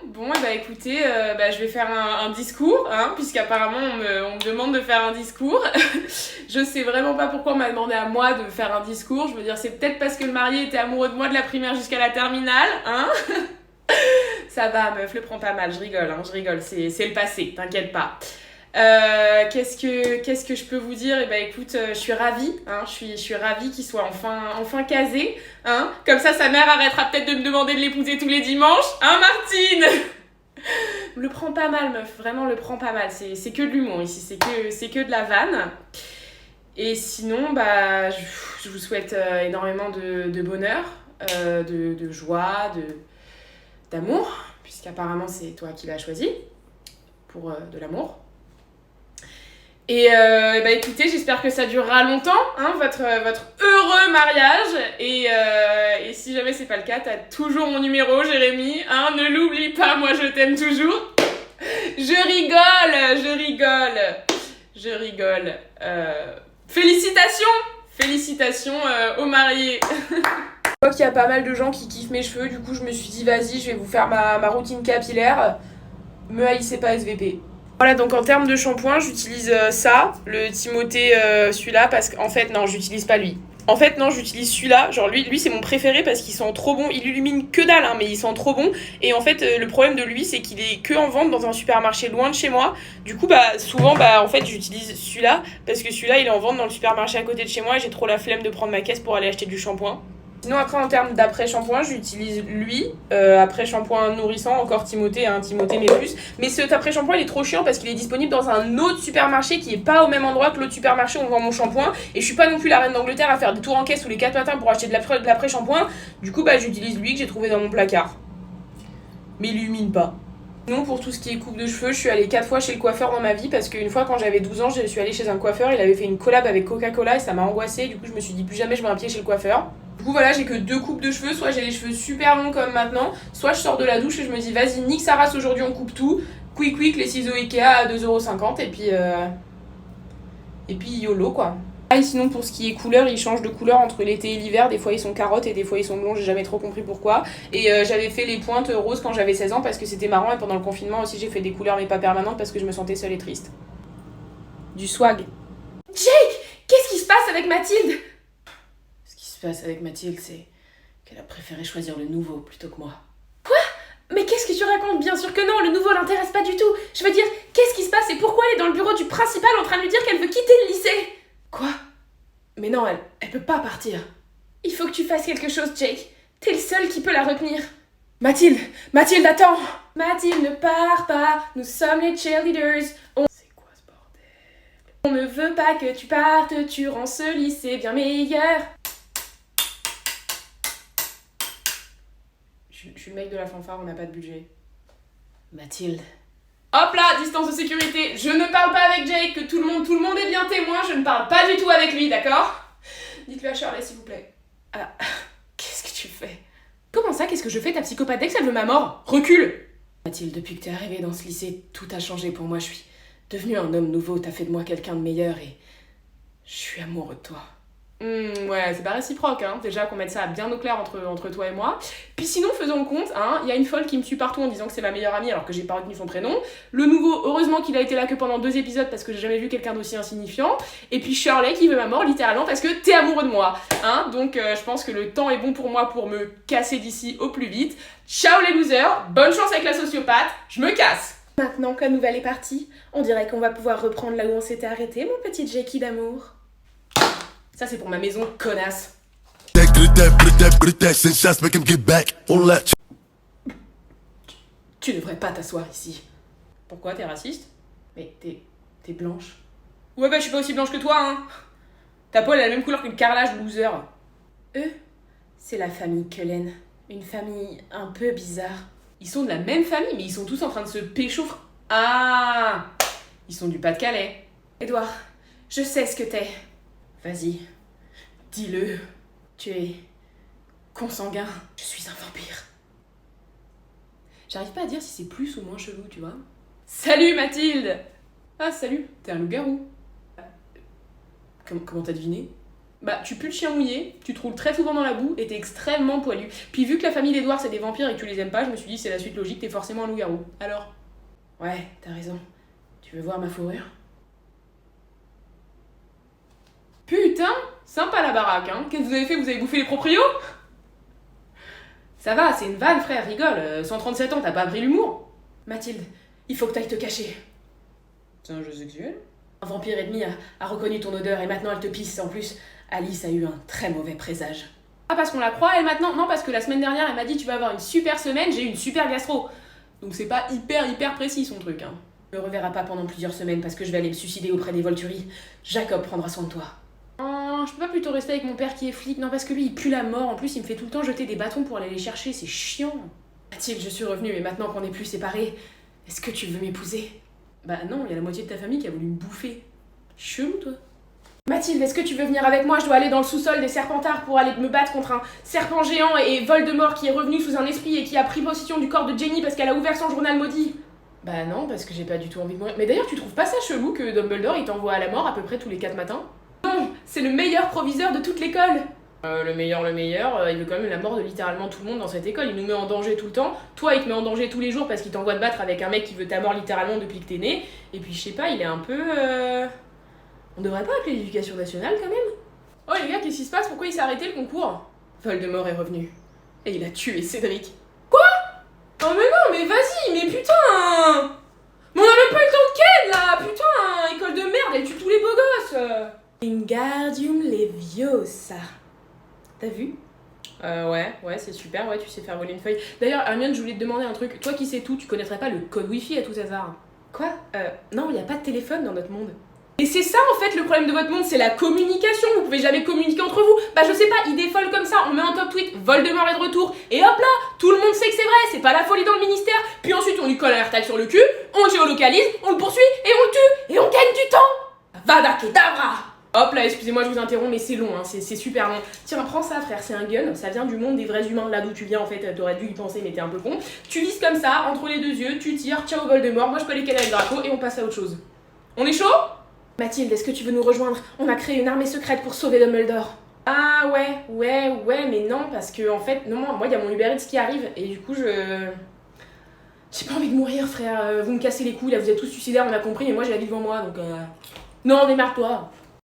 Bon, et bah écoutez, je vais faire un discours, hein, puisqu'apparemment on me demande de faire un discours. Je sais vraiment pas pourquoi on m'a demandé à moi de faire un discours. Je veux dire, c'est peut-être parce que le marié était amoureux de moi de la primaire jusqu'à la terminale, hein. Ça va, meuf, le prends pas mal, je rigole, c'est le passé, t'inquiète pas. Qu'est-ce que je peux vous dire? Eh ben écoute, je suis ravie, hein, je suis ravie qu'il soit enfin casé, hein. Comme ça, sa mère arrêtera peut-être de me demander de l'épouser tous les dimanches, hein, Martine? Le prends pas mal, meuf, vraiment le prends pas mal. C'est que de l'humour ici, c'est que de la vanne. Et sinon, je vous souhaite énormément de bonheur, de joie, d'amour, puisqu'apparemment c'est toi qui l'as choisi pour de l'amour. Et écoutez, j'espère que ça durera longtemps, hein, votre heureux mariage. Et si jamais c'est pas le cas, t'as toujours mon numéro, Jérémy. Hein, ne l'oublie pas, moi je t'aime toujours. Je rigole. Félicitations aux mariés. Je vois qu'il y a pas mal de gens qui kiffent mes cheveux, du coup je me suis dit vas-y, je vais vous faire ma routine capillaire. Me haïssez pas SVP. Voilà, donc en termes de shampoing, j'utilise ça, le Timothée, celui-là, parce qu'en fait, non, j'utilise pas lui. En fait, non, j'utilise celui-là. Genre, lui c'est mon préféré parce qu'il sent trop bon. Il illumine que dalle, hein, mais il sent trop bon. Et en fait, le problème de lui, c'est qu'il est que en vente dans un supermarché loin de chez moi. Du coup, souvent, en fait, j'utilise celui-là parce que celui-là, il est en vente dans le supermarché à côté de chez moi et j'ai trop la flemme de prendre ma caisse pour aller acheter du shampoing. Sinon, après, en termes d'après-shampoing, j'utilise lui. Après-shampoing nourrissant, encore Timothée, hein, Timothée mais plus. Mais cet après-shampoing, il est trop chiant parce qu'il est disponible dans un autre supermarché qui est pas au même endroit que l'autre supermarché où on vend mon shampoing. Et je suis pas non plus la reine d'Angleterre à faire des tours en caisse tous les 4 matins pour acheter de l'après-shampoing. Du coup, j'utilise lui que j'ai trouvé dans mon placard. Mais il illumine pas. Sinon, pour tout ce qui est coupe de cheveux, je suis allée 4 fois chez le coiffeur dans ma vie parce qu'une fois, quand j'avais 12 ans, je suis allée chez un coiffeur. Il avait fait une collab avec Coca-Cola et ça m'a angoissée. Du coup, je me suis dit plus jamais je mets un pied chez le coiffeur. Du coup, voilà, j'ai que 2 coupes de cheveux. Soit j'ai les cheveux super longs comme maintenant, soit je sors de la douche et je me dis vas-y, nique sa race, aujourd'hui on coupe tout. Quick, les ciseaux Ikea à 2,50€ et puis YOLO quoi. Et sinon, pour ce qui est couleur, ils changent de couleur entre l'été et l'hiver. Des fois ils sont carottes et des fois ils sont blonds, j'ai jamais trop compris pourquoi. Et j'avais fait les pointes roses quand j'avais 16 ans parce que c'était marrant. Et pendant le confinement aussi, j'ai fait des couleurs mais pas permanentes parce que je me sentais seule et triste. Du swag. Jake, qu'est-ce qui se passe avec Mathilde? Ce qui se passe avec Mathilde, c'est qu'elle a préféré choisir le nouveau plutôt que moi. Quoi? Mais qu'est-ce que tu racontes? Bien sûr que non, le nouveau l'intéresse pas du tout. Je veux dire, qu'est-ce qui se passe et pourquoi elle est dans le bureau du principal en train de lui dire qu'elle veut quitter le lycée? Quoi? Mais non, elle peut pas partir. Il faut que tu fasses quelque chose, Jake. T'es le seul qui peut la retenir. Mathilde, attends! Mathilde, ne pars pas, nous sommes les cheerleaders. C'est quoi ce bordel? On ne veut pas que tu partes, tu rends ce lycée bien meilleur. Je suis le mec de la fanfare, on n'a pas de budget. Mathilde. Hop là, distance de sécurité. Je ne parle pas avec Jake, que tout le monde est bien témoin, je ne parle pas du tout avec lui, d'accord? Dites-le à Shirley, s'il vous plaît. Ah, qu'est-ce que tu fais? Comment ça, qu'est-ce que je fais? Ta psychopathe d'ex, elle veut ma mort. Recule! Mathilde, depuis que t'es arrivée dans ce lycée, tout a changé pour moi. Je suis devenue un homme nouveau, t'as fait de moi quelqu'un de meilleur et je suis amoureux de toi. Ouais, c'est pas réciproque, hein. Déjà qu'on mette ça bien au clair entre toi et moi. Puis sinon, faisons le compte, hein. Il y a une folle qui me suit partout en disant que c'est ma meilleure amie alors que j'ai pas retenu son prénom. Le nouveau, heureusement qu'il a été là que pendant 2 épisodes parce que j'ai jamais vu quelqu'un d'aussi insignifiant. Et puis Shirley qui veut ma mort littéralement parce que t'es amoureux de moi, hein. Donc je pense que le temps est bon pour moi pour me casser d'ici au plus vite. Ciao les losers, bonne chance avec la sociopathe, je me casse. Maintenant que la nouvelle est partie, on dirait qu'on va pouvoir reprendre là où on s'était arrêté, mon petit Jakey d'amour. Ça, c'est pour ma maison, connasse. Tu devrais pas t'asseoir ici. Pourquoi? T'es raciste? Mais t'es blanche. Ouais, je suis pas aussi blanche que toi, hein. Ta peau, elle a la même couleur que le carrelage, loser. Eux, c'est la famille Cullen. Une famille un peu bizarre. Ils sont de la même famille, mais ils sont tous en train de se pécho. Ah! Ils sont du Pas-de-Calais. Edouard, je sais ce que t'es. Vas-y, dis-le. Tu es consanguin. Je suis un vampire. J'arrive pas à dire si c'est plus ou moins chelou, tu vois. Salut Mathilde! Ah salut, t'es un loup-garou. Comment t'as deviné? Bah, tu pues le chien mouillé, tu te roules très souvent dans la boue et t'es extrêmement poilu. Puis vu que la famille d'Edouard c'est des vampires et que tu les aimes pas, je me suis dit c'est la suite logique, t'es forcément un loup-garou. Alors? Ouais, t'as raison. Tu veux voir ma fourrure? Putain, sympa la baraque, hein. Qu'est-ce que vous avez fait? Vous avez bouffé les proprios? Ça va, c'est une vanne, frère, rigole. 137 ans, t'as pas appris l'humour? Mathilde, il faut que t'ailles te cacher. C'est un jeu sexuel? Un vampire ennemi a reconnu ton odeur et maintenant elle te pisse. En plus, Alice a eu un très mauvais présage. Ah, parce qu'on la croit, elle, maintenant? Non, parce que la semaine dernière, elle m'a dit tu vas avoir une super semaine, j'ai eu une super gastro. Donc c'est pas hyper précis son truc, hein. Je me reverra pas pendant plusieurs semaines parce que je vais aller me suicider auprès des Volturi. Jacob prendra soin de toi. Je peux pas plutôt rester avec mon père qui est flic? Non, parce que lui, il pue la mort. En plus, il me fait tout le temps jeter des bâtons pour aller les chercher. C'est chiant. Mathilde, je suis revenue, mais maintenant qu'on est plus séparés, est-ce que tu veux m'épouser? Bah non, il y a la moitié de ta famille qui a voulu me bouffer. Chelou, toi. Mathilde, est-ce que tu veux venir avec moi? Je dois aller dans le sous-sol des Serpentards pour aller me battre contre un serpent géant et Voldemort qui est revenu sous un esprit et qui a pris possession du corps de Jenny parce qu'elle a ouvert son journal maudit. Bah non, parce que j'ai pas du tout envie de mourir. Mais d'ailleurs, tu trouves pas ça chelou que Dumbledore il t'envoie à la mort à peu près tous les 4 matins? Non, c'est le meilleur proviseur de toute l'école. Le meilleur, il veut quand même la mort de littéralement tout le monde dans cette école. Il nous met en danger tout le temps. Toi, il te met en danger tous les jours parce qu'il t'envoie te battre avec un mec qui veut ta mort littéralement depuis que t'es né. Et puis, je sais pas, il est un peu... On devrait pas appeler l'éducation nationale quand même? Oh les gars, qu'est-ce qui se passe? Pourquoi il s'est arrêté le concours? Voldemort est revenu. Et il a tué Cédric. Quoi? Oh mais non, mais vas-y, mais putain! Mais on a même pas eu le temps de ken là! Putain, école de merde, elle tue tous les beaux gosses! Wingardium Leviosa. T'as vu? Ouais, c'est super, ouais, tu sais faire voler une feuille. D'ailleurs, Hermione, je voulais te demander un truc. Toi qui sais tout, tu connaîtrais pas le code Wi-Fi à tout hasard? Quoi? Non, y a pas de téléphone dans notre monde. Et c'est ça en fait le problème de votre monde, c'est la communication, vous pouvez jamais communiquer entre vous. Bah je sais pas, idée folle comme ça, on met un top tweet, Voldemort est de retour, et hop là, tout le monde sait que c'est vrai, c'est pas la folie dans le ministère, puis ensuite on lui colle un AirTag sur le cul, on le géolocalise, on le poursuit, et on le tue, et on gagne du temps. Vada Kedavra. Hop là, excusez-moi je vous interromps, mais c'est long, hein, c'est super long. Tiens, prends ça frère, c'est un gun, ça vient du monde des vrais humains, là d'où tu viens en fait, t'aurais dû y penser mais t'es un peu con. Tu vises comme ça, entre les deux yeux, tu tires, ciao Voldemort, moi je peux aller caler avec Draco, et on passe à autre chose. On est chaud? Mathilde, est-ce que tu veux nous rejoindre? On a créé une armée secrète pour sauver Dumbledore. Ah ouais, mais non, parce que en fait, non, moi il y a mon Uber Eats qui arrive, et du coup j'ai pas envie de mourir frère, vous me cassez les couilles, là vous êtes tous suicidaires, on a compris, mais moi j'ai la vie devant moi, donc non, démarre-toi.